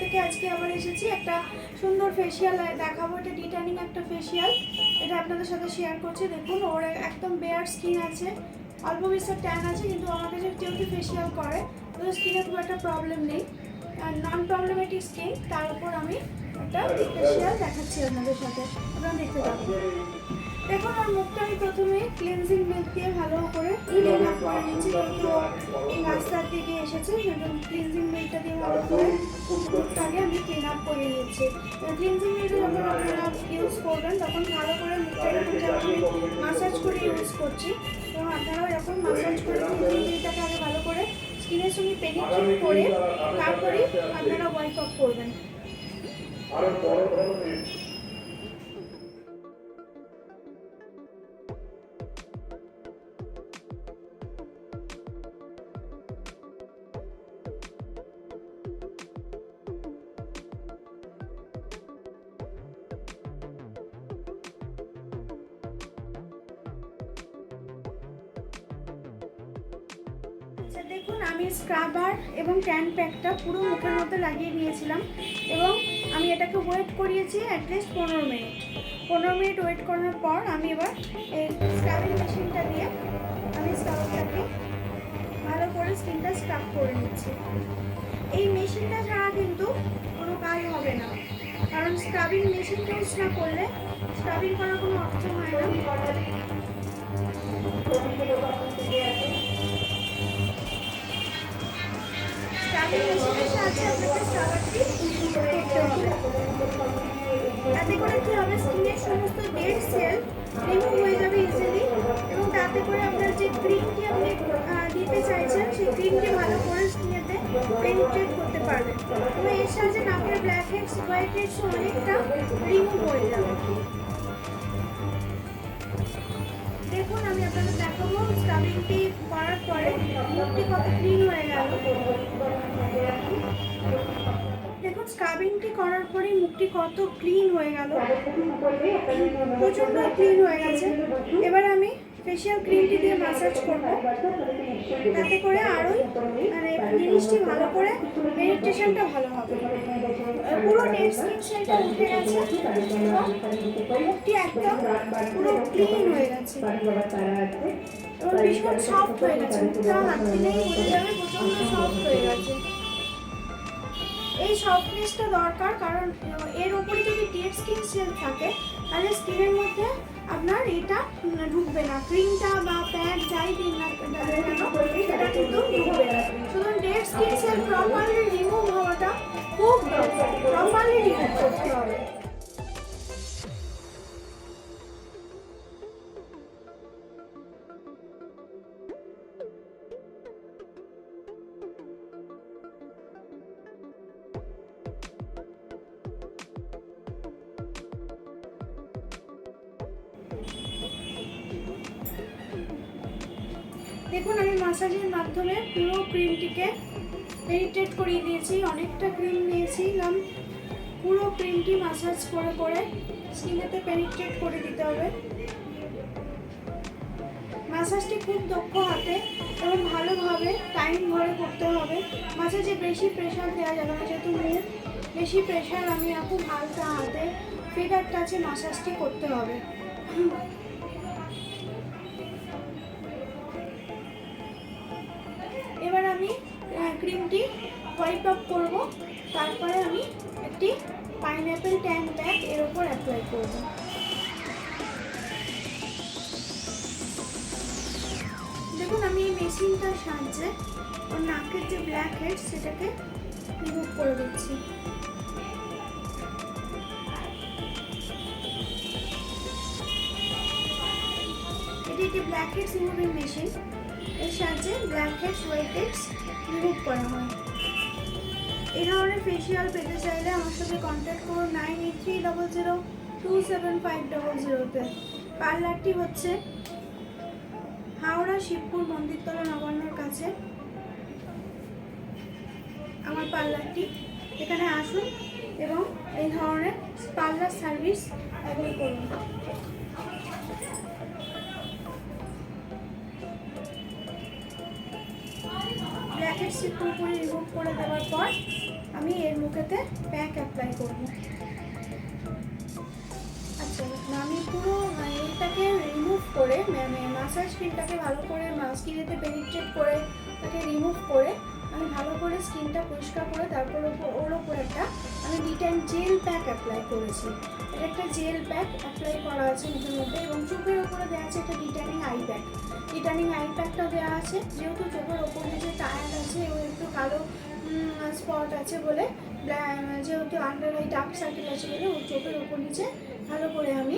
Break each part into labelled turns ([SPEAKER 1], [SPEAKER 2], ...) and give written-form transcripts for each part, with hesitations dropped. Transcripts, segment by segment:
[SPEAKER 1] থেকে আজকে আবার এসেছি একটা সুন্দর ফেসিয়াল দেখাবো। এটা ডিটানিং একটা ফেসিয়াল, এটা আপনাদের সাথে শেয়ার করছি। দেখুন ওর একদম বেয়ার স্কিন আছে, অল্প বিস্তর ট্যান আছে, কিন্তু আমার কাছে যেহেতু ফেসিয়াল করে তো স্কিনে খুব একটা প্রবলেম নেই, আর নন প্রবলেমেটিক স্কিন। তার উপর আমি একটা ফেসিয়াল দেখাচ্ছি আপনাদের সাথে, আপনারা দেখতে পাবেন। দেখুন ওর মুখটা আমি প্রথমে ক্লিনজিং মিল্ক দিয়ে ভালো করে ক্লিন আপ করে নিচ্ছি, যেহেতু রাস্তার দিকে এসেছে সেজন্য ক্লিনজিং মিল্কটা দিয়ে ভালো করে মুখটাকে আমি ক্লিন আপ করে নিচ্ছি। ক্লিনজিং মিল্ক যখন আপনারা ইউজ করবেন তখন ভালো করে মুখটা এরকম যেমন আমি মাসাজ করে ইউজ করছি, এবং আপনারাও এরকম মাসাজ করে ক্লিনজিং মিল্কটাকে আগে ভালো করে স্কিনের সঙ্গে পেনিট্রেট করে তারপরে আপনারা ওয়াইপ আপ করবেন। দেখুন আমি স্ক্রাবার এবং ট্যান প্যাকটা পুরো মুখের মধ্যে লাগিয়ে নিয়েছিলাম, এবং আমি এটাকে ওয়েট করিয়েছি অ্যাটলিস্ট 15 মিনিট। 15 মিনিট ওয়েট করার পর আমি এবার এই স্ক্রাবিং মেশিনটা দিয়ে আমি স্ক্রাবটাকে ভালো করে স্কিনটা স্ক্রাব করে নিচ্ছি। এই মেশিনটা ছাড়া কিন্তু কোনো কাজ হবে না, কারণ স্ক্রাবিং মেশিনটা ইউজ না করলে স্ক্রাবিং করার কোনো অর্থ হয় না। তাতে করে কি হবে, স্কিনের সমস্ত ডেড সেল রিমুভ হয়ে যাবে ইজিলি, এবং তাতে করে আপনার যে ক্রিমটি আপনি দিতে চাইছেন সেই ক্রিমটি ভালো করে স্কিনেতে পেনিট্রেট করতে পারবেন, এবং এর সাহায্যে নাকের ব্ল্যাক হেডস হোয়াইট হেডস অনেকটা রিমুভ হয়ে যাবে। দেখুন আমি আপনাদের দেখাবো স্ক্রাবিংটি করার পরে মুখটি কত ক্লিন হয়ে গেল। দেখুন স্ক্রাবিংটি করার পরে মুখটি কত ক্লিন হয়ে গেল, প্রচণ্ড ক্লিন হয়ে গেছে। এবার আমি ফেশিয়াল ক্রিমটি দিয়ে ম্যাসাজ করব, তাতে করে আরোই মানে জিনিসটি ভালো করে পেনিট্রেশনটা ভালো হবে। পুরো ডেড স্কিন সেলটা উঠে গেছে এবং মুখটি একদম পুরো ক্লিন হয়ে গেছে এবং ভীষণ সফট হয়ে গেছে। মুখটা হাত দিলেই বোঝা যাবে প্রচণ্ড সফট হয়ে গেছে। এই সফটনেসটা দরকার, কারণ এর উপরে যদি ডেড স্কিন সেল থাকে তাহলে স্কিনের মধ্যে আপনার এটা ঢুকবে না, ক্রিমটা বা প্যাক যাই দিন না কেন সেটা কিন্তু ঢুকবে না। সুতরাং dead skin cell properly remove হওয়াটা খুব দরকার, প্রপারলি রিমুভ করতে হবে। দেখুন আমি মাসাজের মাধ্যমে পুরো ক্রিমটিকে পেনিট্রেট করিয়ে দিয়েছি, অনেকটা ক্রিম নিয়েছিলাম, পুরো ক্রিমটি মাসাজ করে করে স্কিনেতে পেনিট্রেট করে দিতে হবে। মাসাজটি খুব দক্ষ হাতে এবং ভালোভাবে টাইম ধরে করতে হবে। মাসাজে বেশি প্রেশার দেওয়া যাবে না, যেহেতু মুখ বেশি প্রেশার আমি খুব হালকা হাতে ফিঙ্গার টাচে মাসাজটি করতে হবে। এবার আমি ক্রিমটি ওয়াইপ আপ করব, তারপরে আমি একটি পাইনঅ্যাপেল ট্যান প্যাক এর উপর অ্যাপ্লাই করব। দেখুন আমি এই মেশিনটার সাহায্যে ওর নাকের যে ব্ল্যাক হেড সেটাকে রিমুভ করে দিচ্ছি। এটি একটি ব্ল্যাক হেডস রিমুভিং মেশিন, এর সাহায্যে black heads white heads remove করা হয়। এই ধরনের ফেসিয়াল পেতে চাইলে আমার সাথে কন্ট্যাক্ট করুন 9830027500-তে। পার্লারটি হচ্ছে হাওড়া শিবপুর মন্দিরতলা নবান্নর কাছে আমার পার্লারটি। এখানে আসুন এবং এই ধরনের পার্লার সার্ভিস অ্যাভেল করুন। ব্ল্যাক হেডসটি পুরোপুরি রিমুভ করে দেওয়ার পর আমি এর মুখেতে প্যাক অ্যাপ্লাই করব। আচ্ছা, আমি পুরো এটাকে রিমুভ করে মাসাজ ক্রিমটাকে ভালো করে স্কিনেতে পেনিট্রেট করে তাকে রিমুভ করে আমি ভালো করে স্কিনটা পরিষ্কার করে তারপর ওর ওপর একটা আমি ডিটেন জেল প্যাক অ্যাপ্লাই করেছি। এটা একটা জেল প্যাক অ্যাপ্লাই করা আছে মুখের মধ্যে এবং চোখের ওপরে দেওয়া আছে একটা ডিটেনিং আই প্যাক। ডিটেনিং আই প্যাকটা দেওয়া আছে যেহেতু চোখের ওপর যে টায়ার আছে এবং একটু কালো স্পট আছে বলে, যেহেতু আন্ডার আই ডার্ক সার্কেল আছে বলে ওর চোখের ওপর নিচে ভালো করে আমি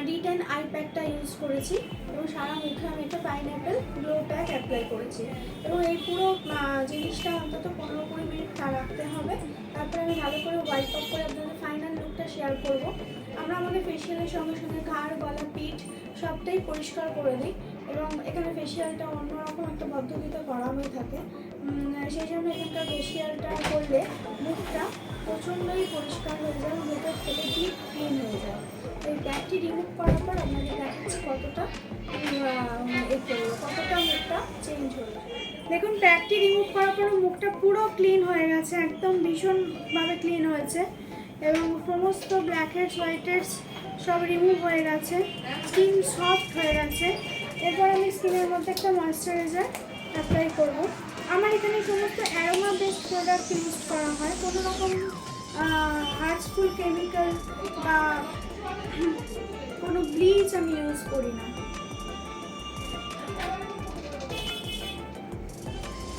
[SPEAKER 1] ডিটেন আই প্যাকটা ইউজ করেছি এবং সারা মুখে আমি একটা পাইনঅ্যাপেল গ্লো প্যাক অ্যাপ্লাই করেছি এবং এই পুরো জিনিসটা অন্তত 15-20 মিনিট রাখতে হবে। তারপরে আমি ভালো করে ওয়াইপ আপ করে আপনাদের ফাইনাল লুকটা শেয়ার করব। আমরা আমাদের ফেসিয়ালের সঙ্গে সঙ্গে ঘাড়, গলা, পিঠ সবটাই পরিষ্কার করে দিই এবং এখানে ফেসিয়ালটা অন্যরকম একটা পদ্ধতিতে করা হয়ে থাকে। সেই জন্য এখানকার ফেসিয়ালটা করলে মুখটা প্রচণ্ডই পরিষ্কার হয়ে যায়, মুখের থেকে ডিপ ক্লিন হয়ে যায়। এই ব্যাগটি রিমুভ করার পর আপনাদের দেখাচ্ছি কতটা মুখটা চেঞ্জ হলো। দেখুন, ব্যাগটি রিমুভ করার পর মুখটা পুরো ক্লিন হয়ে গেছে, একদম ভীষণভাবে ক্লিন হয়েছে এবং সমস্ত ব্ল্যাক হেডস, হোয়াইট হেডস সব রিমুভ হয়ে গেছে, স্কিন সফট হয়ে গেছে। এরপর আমি স্কিনের মধ্যে একটা ময়েশ্চারাইজার অ্যাপ্লাই করব। আমার এখানে সমস্ত অ্যারোমা বেসড প্রোডাক্ট ইউজ করা হয়, কোনো রকম হার্মফুল কেমিক্যাল বা কোনো ব্লিচ আমি ইউজ করি না।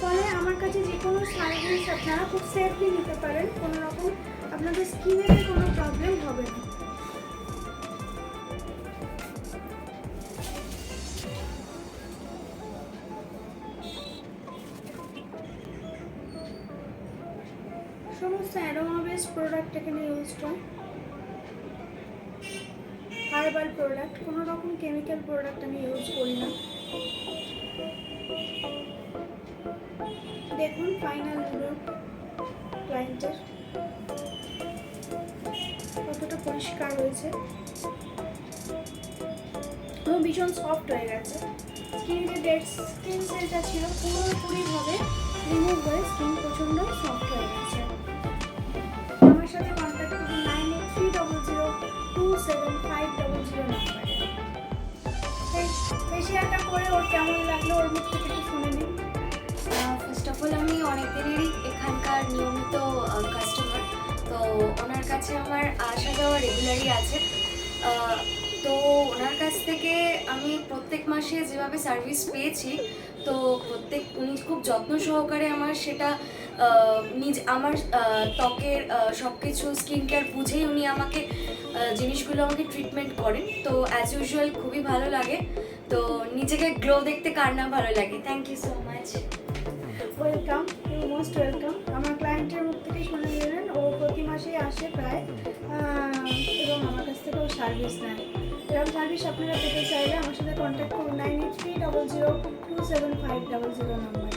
[SPEAKER 1] ফলে আমার কাছে যে কোনো সার্ভিস আপনারা খুব সেফলি নিতে পারেন, কোনো রকম আপনাদের স্কিনের কোনো প্রবলেম হবে না। সমস্ত অ্যারোমা বেসড প্রোডাক্ট এখানে ইউজ হয়, হার্বাল প্রোডাক্ট, কোনো রকম কেমিক্যাল প্রোডাক্ট আমি ইউজ করি না। দেখুন ফাইনাল লুক ক্লায়েন্টের কতটা পরিষ্কার হয়েছে এবং ভীষণ সফট হয়ে গেছে। স্কিন যে ডেড স্কিন সেলটা ছিল পুরোপুরিভাবে রিমুভ হয়ে স্কিন প্রচণ্ডই সফট হয়ে গেছে। আমার সাথে কন্ট্যাক্ট করুন 9830027500 নাম্বারে। ফেসিয়ালটা করে ওর কেমন লাগলো ওর মুখ থেকে একটু শুনে নিন।
[SPEAKER 2] ফার্স্ট অফ অল আমি অনেক দিনেরই এখানকার নিয়মিত কাস্টমার, তো ওনার কাছে আমার আসা যাওয়া রেগুলারই আছে। তো ওনার কাছ থেকে আমি প্রত্যেক মাসে যেভাবে সার্ভিস পেয়েছি, তো উনি খুব যত্ন সহকারে আমার সেটা আমার ত্বকের সব কিছু স্কিন কেয়ার বুঝেই উনি আমাকে জিনিসগুলো আমাকে ট্রিটমেন্ট করেন। তো অ্যাজ ইউজুয়াল খুবই ভালো লাগে। তো নিজেকে গ্লো দেখতে কার না ভালো লাগে। Thank you so much.
[SPEAKER 1] Welcome, you most welcome. আমার ক্লায়েন্টের মুখ থেকে শুনে নিলেন, ও প্রতি মাসেই আসে প্রায় এবং আমার কাছ থেকেও সার্ভিস নেয়। এরকম সার্ভিস আপনারা পেতে চাইলে আমার সাথে কন্ট্যাক্ট করুন 9830027500 নাম্বার।